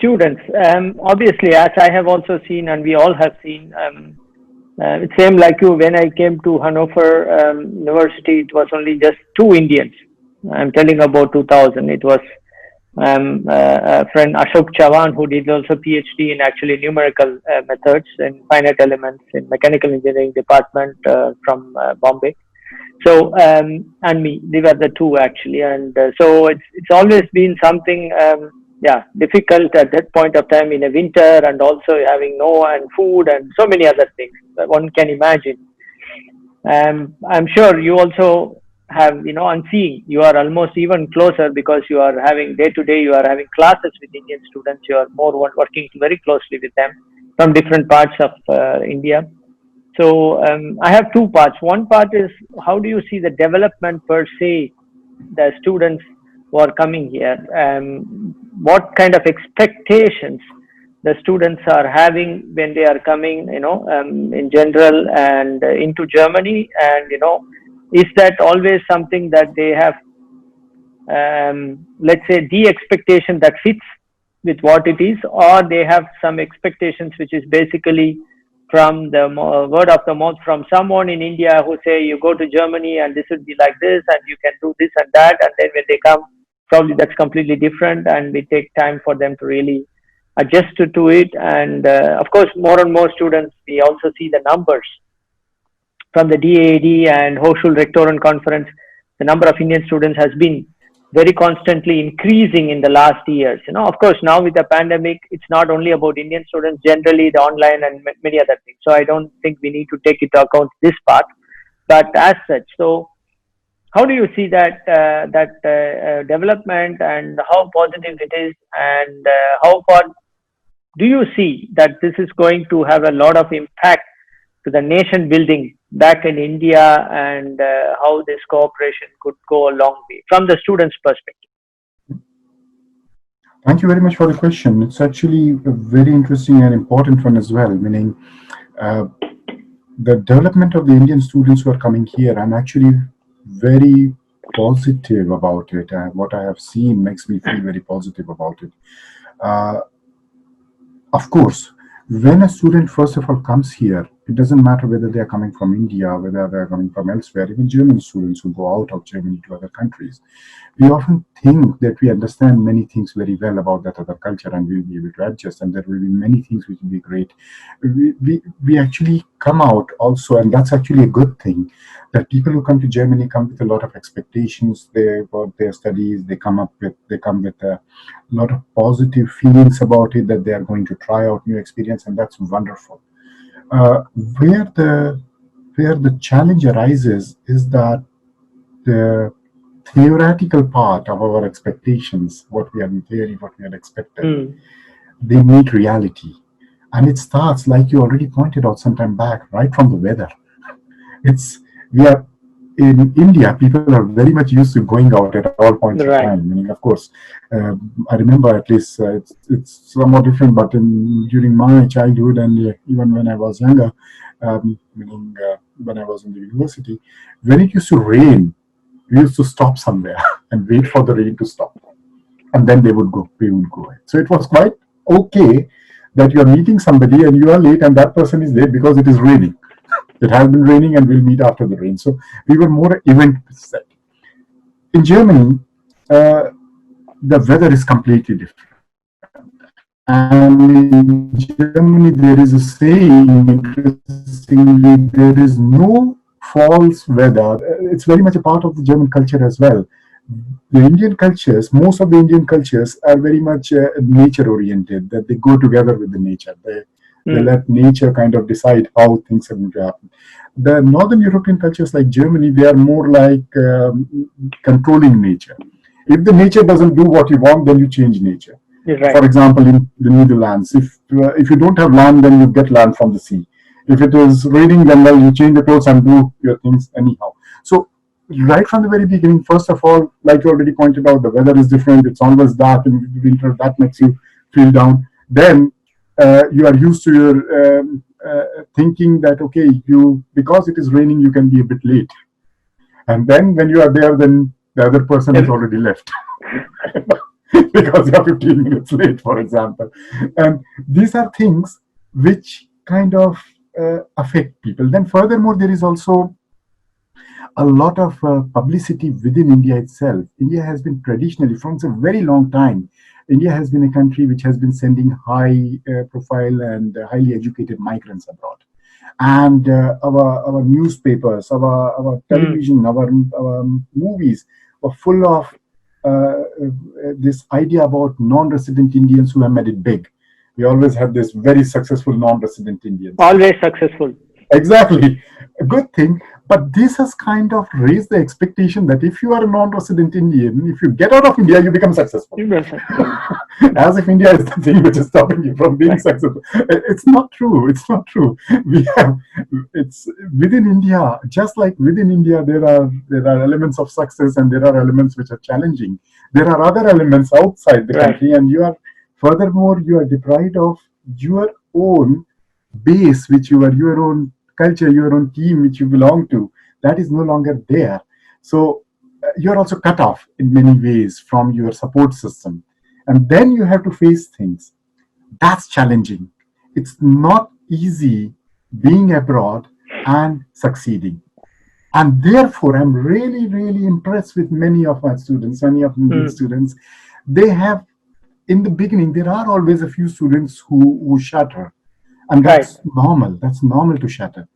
students, obviously, as I have also seen, and we all have seen, it's same like you. When I came to Hannover University, it was only just two Indians. I'm telling about 2000. It was a friend Ashok Chavan, who did also PhD in actually numerical methods and finite elements in mechanical engineering department from Bombay. So and me, they were the two actually, and so it's always been something difficult at that point of time in a winter, and also having no and food and so many other things that one can imagine. I'm sure you also have, on seeing, you are almost even closer because you are having day to day, you are having classes with Indian students, you are more working very closely with them from different parts of India. So I have two parts. One part is, how do you see the development per se, the students who are coming here? What kind of expectations the students are having when they are coming, in general and into Germany, and is that always something that they have, let's say, the expectation that fits with what it is, or they have some expectations which is basically from the word of the mouth from someone in India who say you go to Germany and this would be like this and you can do this and that, and then when they come, probably that's completely different, and we take time for them to really adjust to it. And of course, more and more students, we also see the numbers from the DAAD and Hochschule Rectoren Conference. The number of Indian students has been very constantly increasing in the last years. Of course, now with the pandemic, it's not only about Indian students, generally the online and many other things. So I don't think we need to take into account this part, but as such. So how do you see that development, and how positive it is, and how far do you see that this is going to have a lot of impact to the nation building back in India, and how this cooperation could go a long way from the students' perspective? Thank you very much for the question. It's actually a very interesting and important one as well, meaning the development of the Indian students who are coming here. I'm actually very positive about it, and what I have seen makes me feel very positive about it. Of course, when a student first of all comes here, it doesn't matter whether they are coming from India, whether they are coming from elsewhere, even German students who go out of Germany to other countries. We often think that we understand many things very well about that other culture and we'll be able to adjust, and there will be many things which will be great. We actually come out also, and that's actually a good thing, that people who come to Germany come with a lot of expectations about their studies. They come with a lot of positive feelings about it, that they are going to try out new experience, and that's wonderful. Where the challenge arises is that the theoretical part of our expectations, what we are in theory, what we are expected, they meet reality. And it starts, like you already pointed out some time back, right from the weather. We are in India, people are very much used to going out at all points of time. Meaning, of course, I remember, at least it's somewhat different, but during my childhood and even when I was younger, meaning when I was in the university, when it used to rain, we used to stop somewhere and wait for the rain to stop, and then we would go ahead. So it was quite okay that you are meeting somebody and you are late, and that person is late because it is raining. It has been raining and we'll meet after the rain. So we were more event set. In Germany, the weather is completely different. And in Germany, there is a saying, interestingly, there is no false weather. It's very much a part of the German culture as well. The Indian cultures, most of the Indian cultures are very much nature oriented, that they go together with the nature. They let nature kind of decide how things are going to happen. The Northern European cultures like Germany, they are more like controlling nature. If the nature doesn't do what you want, then you change nature. Right. For example, in the Netherlands, if you don't have land, then you get land from the sea. If it is raining, then you change the clothes and do your things anyhow. So right from the very beginning, first of all, like you already pointed out, the weather is different. It's always dark in winter. That makes you feel down. Then you are used to your thinking that, okay, because it is raining, you can be a bit late. And then when you are there, then the other person is already left. because you're 15 minutes late, for example. And these are things which kind of affect people. Then furthermore, there is also a lot of publicity within India itself. India has been traditionally, from a very long time, India has been a country which has been sending high profile and highly educated migrants abroad. And our newspapers, our television, our movies were full of this idea about non-resident Indians who have made it big. We always have this very successful non-resident Indians. Always successful. Exactly. A good thing. But this has kind of raised the expectation that if you are a non-resident Indian, if you get out of India, you become successful. As if India is the thing which is stopping you from being successful. It's not true. It's not true. It's within India, just like within India, there are elements of success and there are elements which are challenging. There are other elements outside the country, and furthermore, you are deprived of your own base, which your own culture, your own team which you belong to, that is no longer there. So you're also cut off in many ways from your support system. And then you have to face things. That's challenging. It's not easy being abroad and succeeding. And therefore, I'm really, really impressed with many of my students, many of Indian students. They have, in the beginning, there are always a few students who shatter. And that's normal. That's normal to shatter.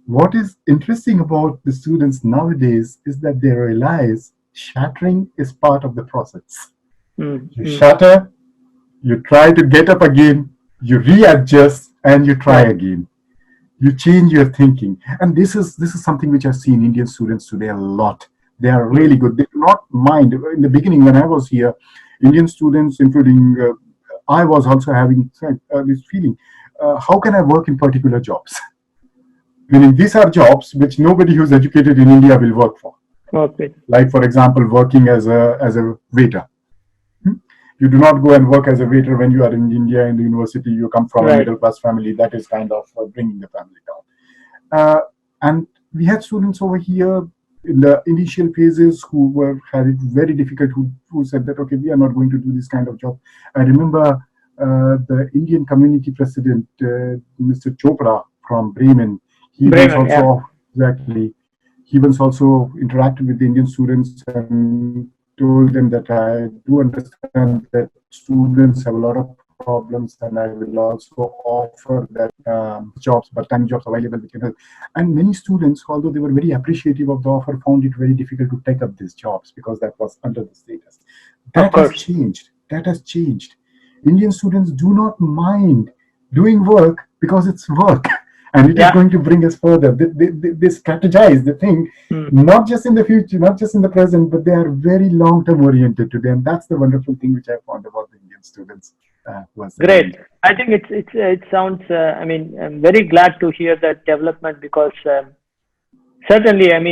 What is interesting about the students nowadays is that they realize shattering is part of the process. You shatter, you try to get up again, you readjust, and you try again. You change your thinking. And this is something which I've seen Indian students today a lot. They are really good. They do not mind. In the beginning, when I was here, Indian students, including I was also having this feeling, how can I work in particular jobs? Meaning these are jobs which nobody who's educated in India will work for. Okay. Like, for example, working as a waiter. You do not go and work as a waiter when you are in India in the university. You come from a middle class family. That is kind of bringing the family down. And we had students over here in the initial phases who had it very difficult, who said that, okay, we are not going to do this kind of job. I remember the Indian community president, Mr. Chopra from Bremen. He was also interacted with the Indian students and told them that I do understand that students have a lot of problems, and I will also offer that jobs, part-time jobs available. And many students, although they were very appreciative of the offer, found it very difficult to take up these jobs because that was under the status. That has changed. That has changed. Indian students do not mind doing work because it's work. And it is going to bring us further. They strategize, they think, not just in the future, not just in the present, but they are very long-term oriented today. And that's the wonderful thing which I found about the Indian students. Great. I think it sounds, I'm very glad to hear that development because certainly, in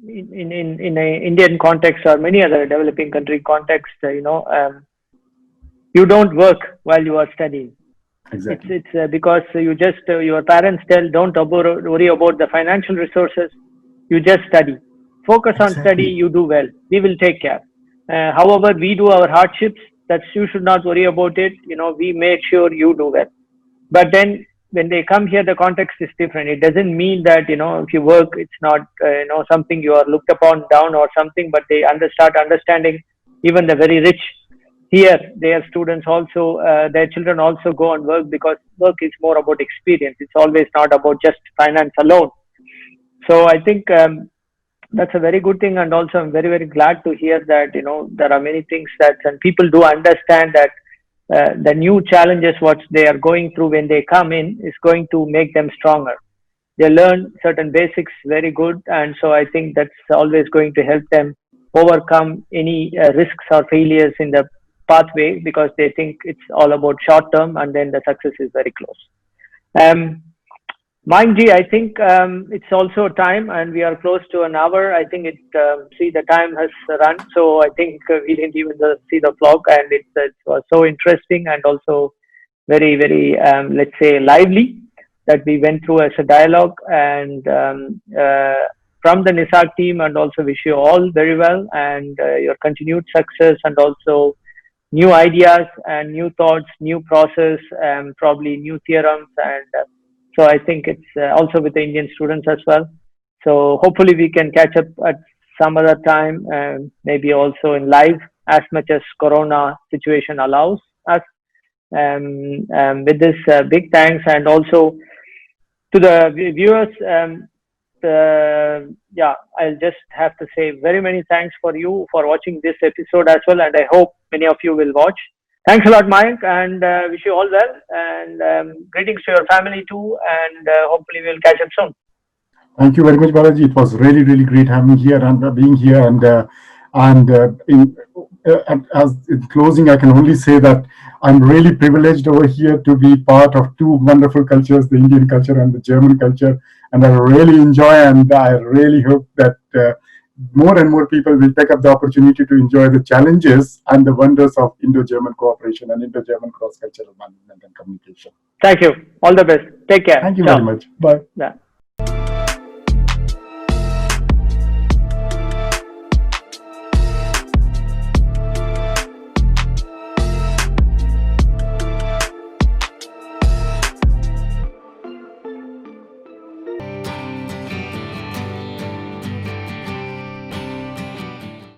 an Indian context or many other developing country context, you don't work while you are studying. Exactly. It's because you just your parents tell don't worry about the financial resources. You just study, focus on study. You do well. We will take care. However, we do our hardships. That you should not worry about it. We make sure you do well. But then when they come here, the context is different. It doesn't mean that if you work, it's not something you are looked upon down or something. But they start understanding even the very rich. Here, their students also, their children also go and work because work is more about experience. It's always not about just finance alone. So I think that's a very good thing. And also I'm very, very glad to hear that, there are many things and people do understand that the new challenges, what they are going through when they come in is going to make them stronger. They learn certain basics very good. And so I think that's always going to help them overcome any risks or failures in the pathway because they think it's all about short term and then the success is very close. Mayank, I think it's also time and we are close to an hour. I think the time has run. So I think we didn't even see the clock and it was so interesting and also very, very, let's say lively that we went through as a dialogue and from the NISARG team and also wish you all very well and your continued success and also new ideas and new thoughts, new process, probably new theorems. And so I think it's also with the Indian students as well. So hopefully we can catch up at some other time, maybe also in live, as much as Corona situation allows us. With this, big thanks, and also to the viewers. Yeah, I'll just have to say very many thanks for you for watching this episode as well, and I hope many of you will watch. Thanks a lot, Mayank, and wish you all well, and greetings to your family too, and hopefully we'll catch up soon. Thank you very much, Balaji. It was really, really great having here and being here. As in closing, I can only say that I'm really privileged over here to be part of two wonderful cultures, the Indian culture and the German culture. And I really enjoy, and I really hope that more and more people will take up the opportunity to enjoy the challenges and the wonders of Indo-German cooperation and Indo-German cross-cultural management and communication. Thank you. All the best. Take care. Thank you very much. Bye. Yeah.